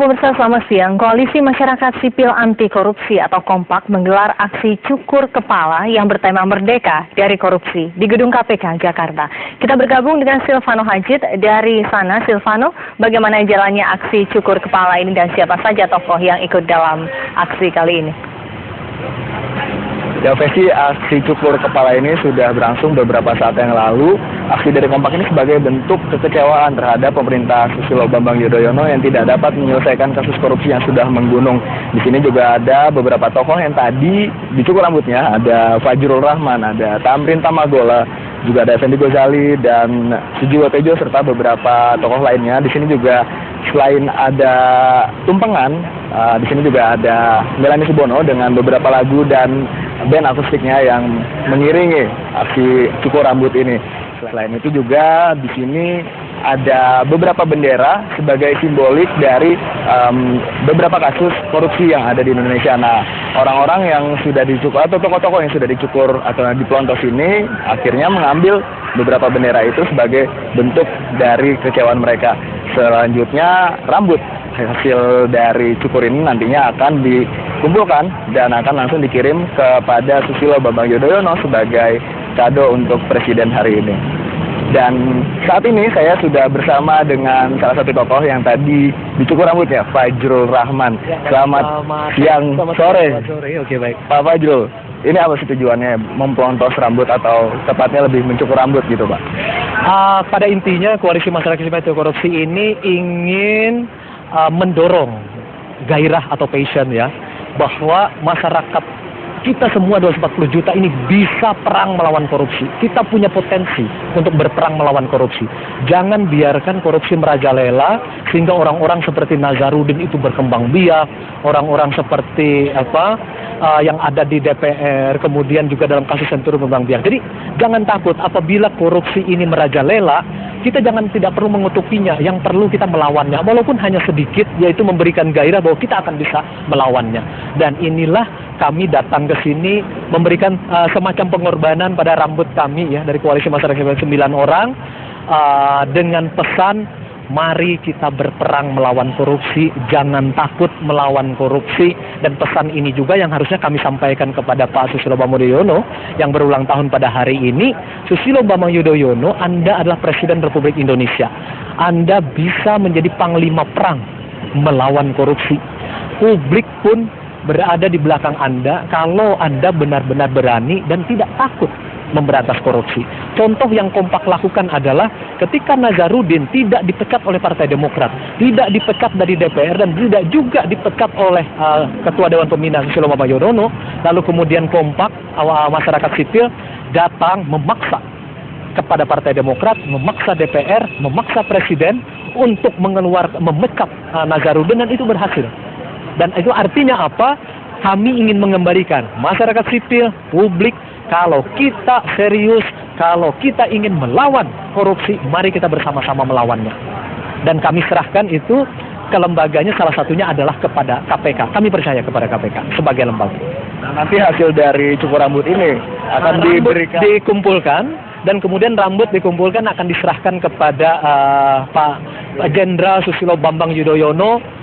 Pemirsa, selamat siang. Koalisi Masyarakat Sipil Anti Korupsi atau Kompak menggelar aksi cukur kepala yang bertema Merdeka dari Korupsi di Gedung KPK Jakarta. Kita bergabung dengan Silvano Hajid dari sana. Silvano, bagaimana jalannya aksi cukur kepala ini dan siapa saja tokoh yang ikut dalam aksi kali ini? Ya, Vesi, aksi cukur kepala ini sudah berlangsung beberapa saat yang lalu. Aksi dari Kompak ini sebagai bentuk kekecewaan terhadap pemerintah Susilo Bambang Yudhoyono yang tidak dapat menyelesaikan kasus korupsi yang sudah menggunung. Di sini juga ada beberapa tokoh yang tadi dicukur rambutnya. Ada Fajrul Rahman, ada Tamrin Tamagola, juga ada Effendi Ghazali dan Sujiwo Tejo serta beberapa tokoh lainnya. Di sini juga selain ada tumpengan, di sini juga ada Melanie Subono dengan beberapa lagu dan band akustiknya yang mengiringi aksi cukur rambut ini. Selain itu juga di sini ada beberapa bendera sebagai simbolik dari beberapa kasus korupsi yang ada di Indonesia. Nah, orang-orang yang sudah dicukur atau tokoh-tokoh yang sudah dicukur atau dipelontos ini akhirnya mengambil beberapa bendera itu sebagai bentuk dari kekecewaan mereka. Selanjutnya rambut hasil dari cukur ini nantinya akan dikumpulkan dan akan langsung dikirim kepada Susilo Bambang Yudhoyono sebagai kado untuk Presiden hari ini. Dan saat ini saya sudah bersama dengan salah satu tokoh yang tadi dicukur rambutnya, Fajrul Rahman. Selamat siang, sore. Oke, baik. Pak Fajrul, ini apa sih tujuannya mempelontos rambut atau tepatnya lebih mencukur rambut gitu, Pak? Pada intinya Koalisi Masyarakat Sipil Anti Korupsi ini ingin mendorong gairah atau passion ya, bahwa masyarakat kita semua 240 juta ini bisa perang melawan korupsi. Kita punya potensi untuk berperang melawan korupsi. Jangan biarkan korupsi merajalela sehingga orang-orang seperti Nazarudin itu berkembang biak, orang-orang seperti yang ada di DPR, kemudian juga dalam kasus Senturi berkembang biak. Jadi jangan takut apabila korupsi ini merajalela, kita tidak perlu mengutukinya, yang perlu kita melawannya, walaupun hanya sedikit, yaitu memberikan gairah bahwa kita akan bisa melawannya. Dan inilah kami datang ke sini memberikan semacam pengorbanan pada rambut kami ya, dari Koalisi Masyarakat Sipil 9 orang, dengan pesan, mari kita berperang melawan korupsi, jangan takut melawan korupsi. Dan pesan ini juga yang harusnya kami sampaikan kepada Pak Susilo Bambang Yudhoyono yang berulang tahun pada hari ini. Susilo Bambang Yudhoyono, Anda adalah Presiden Republik Indonesia. Anda bisa menjadi panglima perang melawan korupsi. Publik pun berada di belakang Anda kalau Anda benar-benar berani dan tidak takut memberantas korupsi. Contoh yang Kompak lakukan adalah ketika Nazarudin tidak dipecat oleh Partai Demokrat, tidak dipecat dari DPR, dan tidak juga dipecat oleh Ketua Dewan Pembina Susilo Bambang Yudhoyono, lalu kemudian Kompak, masyarakat sipil datang memaksa kepada Partai Demokrat, memaksa DPR, memaksa Presiden untuk memecat Nazarudin, dan itu berhasil. Dan itu artinya apa? Kami ingin mengembalikan masyarakat sipil, publik, kalau kita serius, kalau kita ingin melawan korupsi, mari kita bersama-sama melawannya. Dan kami serahkan itu ke lembaganya, salah satunya adalah kepada KPK. Kami percaya kepada KPK sebagai lembaga. Nah, nanti hasil dari cukur rambut ini akan dikumpulkan, dan kemudian rambut dikumpulkan akan diserahkan kepada Pak Jenderal Susilo Bambang Yudhoyono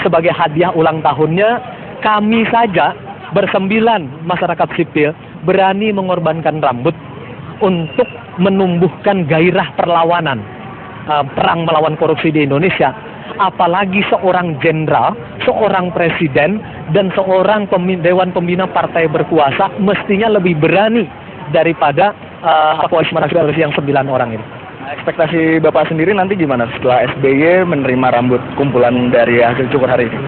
sebagai hadiah ulang tahunnya. Kami saja bersembilan masyarakat sipil berani mengorbankan rambut untuk menumbuhkan gairah perlawanan perang melawan korupsi di Indonesia. Apalagi seorang jenderal, seorang presiden, dan seorang Dewan Pembina partai berkuasa mestinya lebih berani daripada Koalisi Masyarakat Sipil yang 9 orang ini. Ekspektasi Bapak sendiri nanti gimana setelah SBY menerima rambut kumpulan dari hasil cukur hari ini?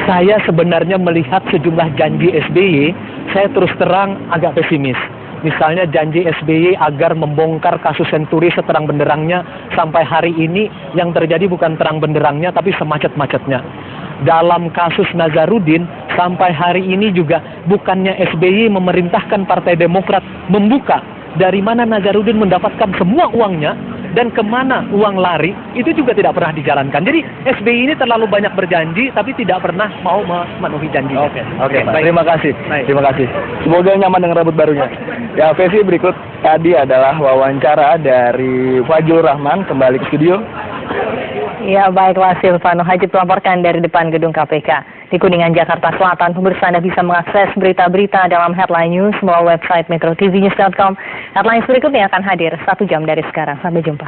Saya sebenarnya melihat sejumlah janji SBY, saya terus terang agak pesimis. Misalnya janji SBY agar membongkar kasus Senturi seterang benderangnya, sampai hari ini yang terjadi bukan terang benderangnya tapi semacet-macetnya. Dalam kasus Nazarudin, sampai hari ini juga bukannya SBY memerintahkan Partai Demokrat membuka dari mana Nazarudin mendapatkan semua uangnya dan kemana uang lari, itu juga tidak pernah dijalankan. Jadi SBY ini terlalu banyak berjanji tapi tidak pernah mau memenuhi janjinya. Oke, terima kasih. Terima kasih. Semoga nyaman dengan rambut barunya. Ya, Vesi, berikut tadi adalah wawancara dari Fajrul Rahman kembali ke studio. Ya, baiklah Silvano Hajid melaporkan dari depan gedung KPK. Di Kuningan, Jakarta Selatan, pemirsa Anda bisa mengakses berita-berita dalam Headline News melalui website metrotvnews.com. Headlines berikutnya akan hadir 1 jam dari sekarang. Sampai jumpa.